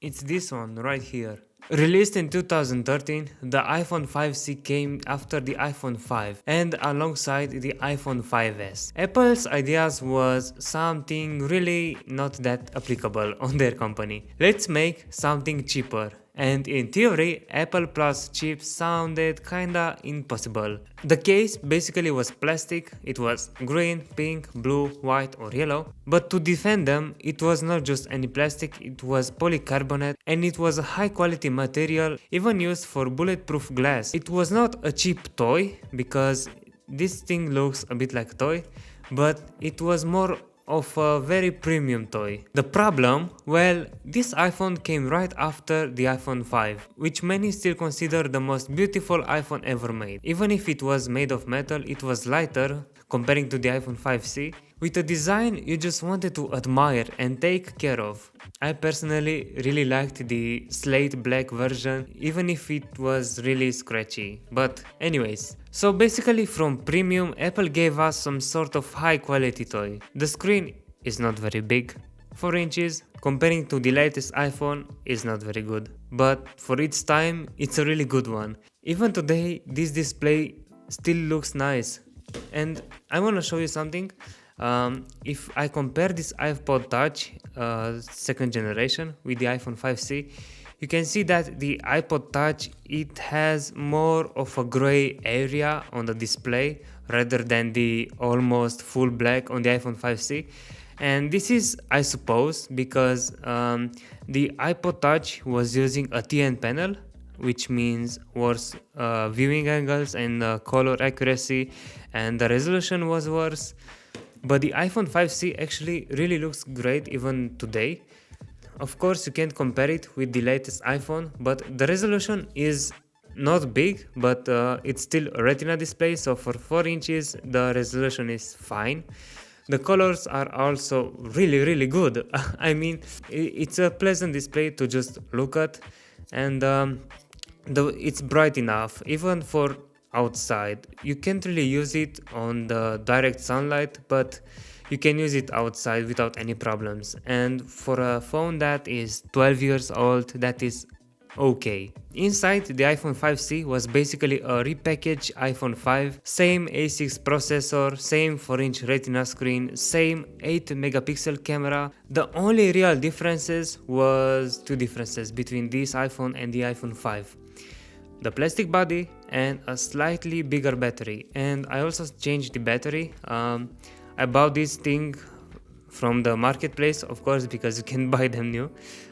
It's this one right here. Released in 2013, the iPhone 5C came after the iPhone 5 and alongside the iPhone 5S. Apple's ideas was something really not that applicable on their company. Let's make something cheaper. And in theory, Apple Plus chips sounded kinda impossible. The case basically was plastic, it was green, pink, blue, white or yellow, but to defend them, it was not just any plastic, it was polycarbonate and it was a high quality material, even used for bulletproof glass. It was not a cheap toy, because this thing looks a bit like a toy, but it was more of a very premium toy. The problem? Well, this iPhone came right after the iPhone 5, which many still consider the most beautiful iPhone ever made. Even if it was made of metal, it was lighter comparing to the iPhone 5C, with a design you just wanted to admire and take care of. I personally really liked the slate black version, even if it was really scratchy. But anyways, so basically from premium, Apple gave us some sort of high quality toy. The screen is not very big, 4 inches, comparing to the latest iPhone is not very good. But for its time, it's a really good one. Even today, this display still looks nice. And I want to show you something. If I compare this iPod Touch second generation with the iPhone 5C, you can see that the iPod Touch, it has more of a gray area on the display rather than the almost full black on the iPhone 5C. And this is, I suppose, because the iPod Touch was using a TN panel, which means worse viewing angles and color accuracy, and the resolution was worse. But the iPhone 5C actually really looks great even today. Of course, you can't compare it with the latest iPhone, but the resolution is not big, but it's still a retina display, so for 4 inches the resolution is fine. The colors are also really good. I mean, it's a pleasant display to just look at, and it's bright enough even for outside. You can't really use it on the direct sunlight, but you can use it outside without any problems. And for a phone that is 12 years old, that is okay. Inside, the iPhone 5C was basically a repackaged iPhone 5, same A6 processor, same 4-inch retina screen, same 8 megapixel camera. The only real differences was two differences between this iPhone and the iPhone 5. The plastic body and a slightly bigger battery. And I also changed the battery. I bought this thing from the marketplace, of course, because you can buy them new.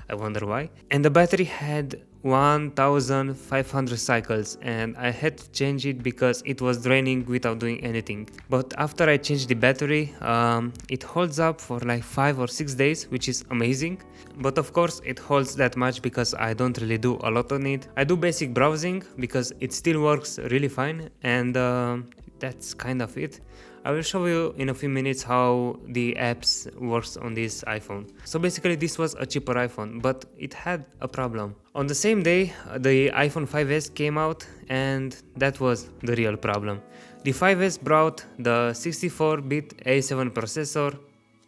I wonder why. And the battery had 1500 cycles, and I had to change it because it was draining without doing anything. But after I changed the battery, it holds up for like 5 or 6 days, which is amazing. But of course it holds that much because I don't really do a lot on it. I do basic browsing because it still works really fine, and that's kind of it. I will show you in a few minutes how the apps works on this iPhone. So basically this was a cheaper iPhone, but it had a problem. On the same day, the iPhone 5S came out, and that was the real problem. The 5S brought the 64-bit A7 processor,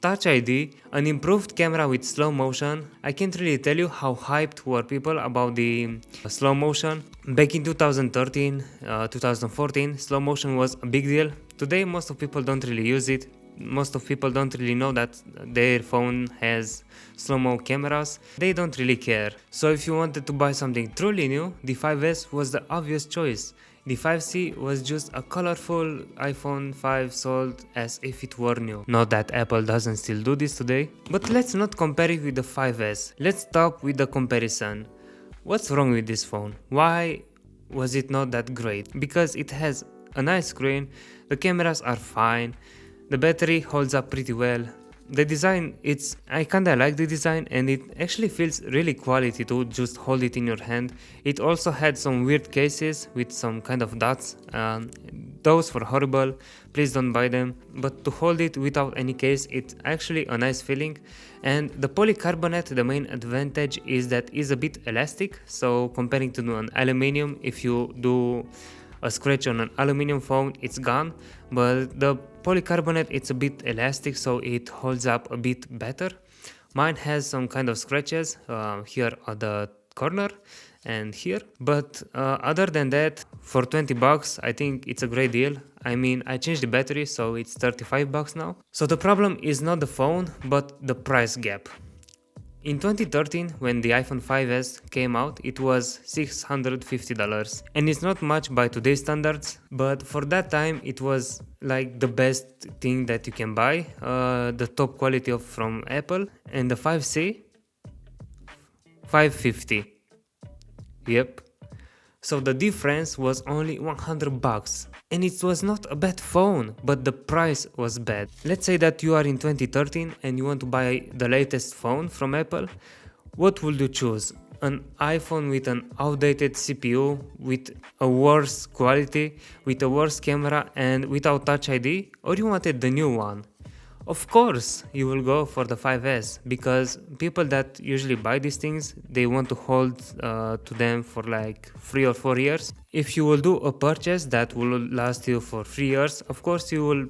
Touch ID, an improved camera with slow motion. I can't really tell you how hyped were people about the slow motion. Back in 2013, 2014, slow motion was a big deal. Today most of people don't really use it. Most of people don't really know that their phone has slow-mo cameras. They don't really care. So if you wanted to buy something truly new, the 5S was the obvious choice. The 5C was just a colorful iPhone 5 sold as if it were new. Not that Apple doesn't still do this today. But let's not compare it with the 5S. Let's stop with the comparison. What's wrong with this phone? Why was it not that great? Because it has a nice screen, the cameras are fine, the battery holds up pretty well. The design, I kinda like the design, and it actually feels really quality to just hold it in your hand. It also had some weird cases with some kind of dots. Those were horrible, please don't buy them. But to hold it without any case, it's actually a nice feeling. And the polycarbonate, the main advantage is that it's a bit elastic. So comparing to an aluminum, if you do a scratch on an aluminum phone, it's gone, but the polycarbonate, it's a bit elastic, so it holds up a bit better. Mine has some kind of scratches here at the corner and here, but other than that, for 20 bucks I think it's a great deal. I mean, I changed the battery, so it's 35 bucks now. So the problem is not the phone, but the price gap. In 2013, when the iPhone 5s came out, it was $650, and it's not much by today's standards, but for that time it was like the best thing that you can buy, the top quality of from Apple. And the 5C, 550. Yep. So the difference was only 100 bucks. And it was not a bad phone, but the price was bad. Let's say that you are in 2013 and you want to buy the latest phone from Apple. What would you choose? An iPhone with an outdated CPU, with a worse quality, with a worse camera and without Touch ID? Or you wanted the new one? Of course, you will go for the 5S, because people that usually buy these things, they want to hold to them for like 3 or 4 years. If you will do a purchase that will last you for 3 years, of course you will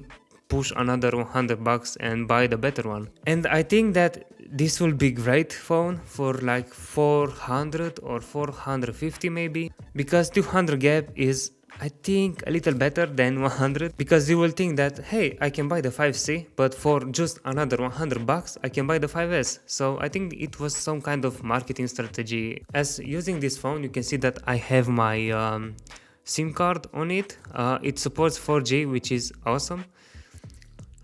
push another 100 bucks and buy the better one. And I think that this will be great phone for like 400 or 450 maybe, because 200 gap is, I think, a little better than 100, because you will think that, hey, I can buy the 5C, but for just another 100 bucks I can buy the 5S. So I think it was some kind of marketing strategy. As using this phone, you can see that I have my SIM card on it. It supports 4G, which is awesome.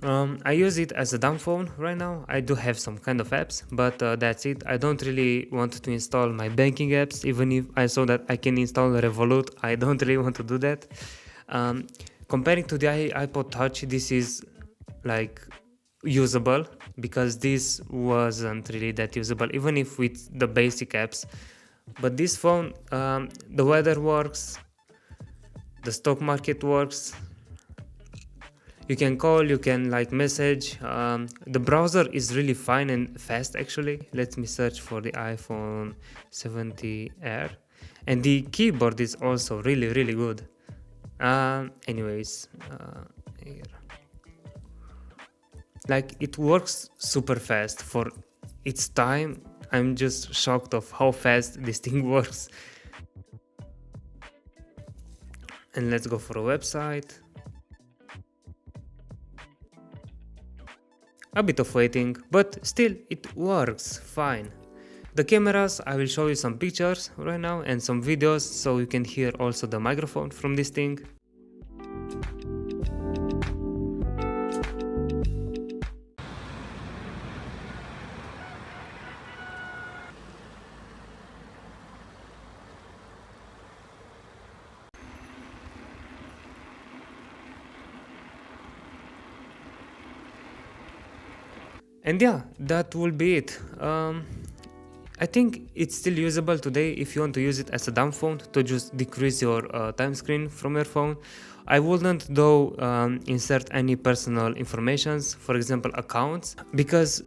I use it as a dumb phone right now. I do have some kind of apps, but that's it. I don't really want to install my banking apps, even if I saw that I can install Revolut. I don't really want to do that. Comparing to the iPod Touch, this is like usable, because this wasn't really that usable, even if with the basic apps. But this phone, the weather works, the stock market works. You can call, you can like message. The browser is really fine and fast actually. Let me search for the iPhone 70R. And the keyboard is also really good. Anyways, here. Like, it works super fast for its time. I'm just shocked of how fast this thing works. And let's go for a website. A bit of waiting, but still it works fine. The cameras, I will show you some pictures right now and some videos, so you can hear also the microphone from this thing. And yeah, that will be it. I think it's still usable today if you want to use it as a dumb phone to just decrease your time screen from your phone. I wouldn't though insert any personal informations, for example accounts, because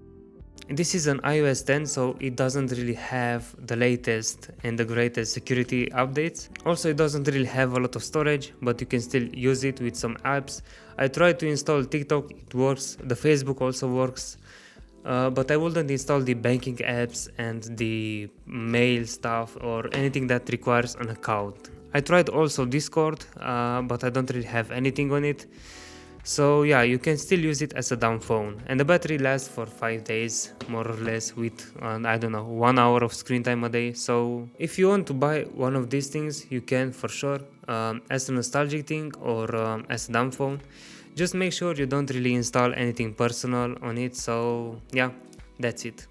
this is an iOS 10, so it doesn't really have the latest and the greatest security updates. Also, it doesn't really have a lot of storage, but you can still use it with some apps. I tried to install TikTok, it works. The Facebook also works. But I wouldn't install the banking apps and the mail stuff or anything that requires an account. I tried also Discord, but I don't really have anything on it. So yeah, you can still use it as a dumb phone, and the battery lasts for 5 days more or less, with I don't know, 1 hour of screen time a day. So if you want to buy one of these things, you can for sure, as a nostalgic thing or as a dumb phone. Just make sure you don't really install anything personal on it. So yeah, that's it.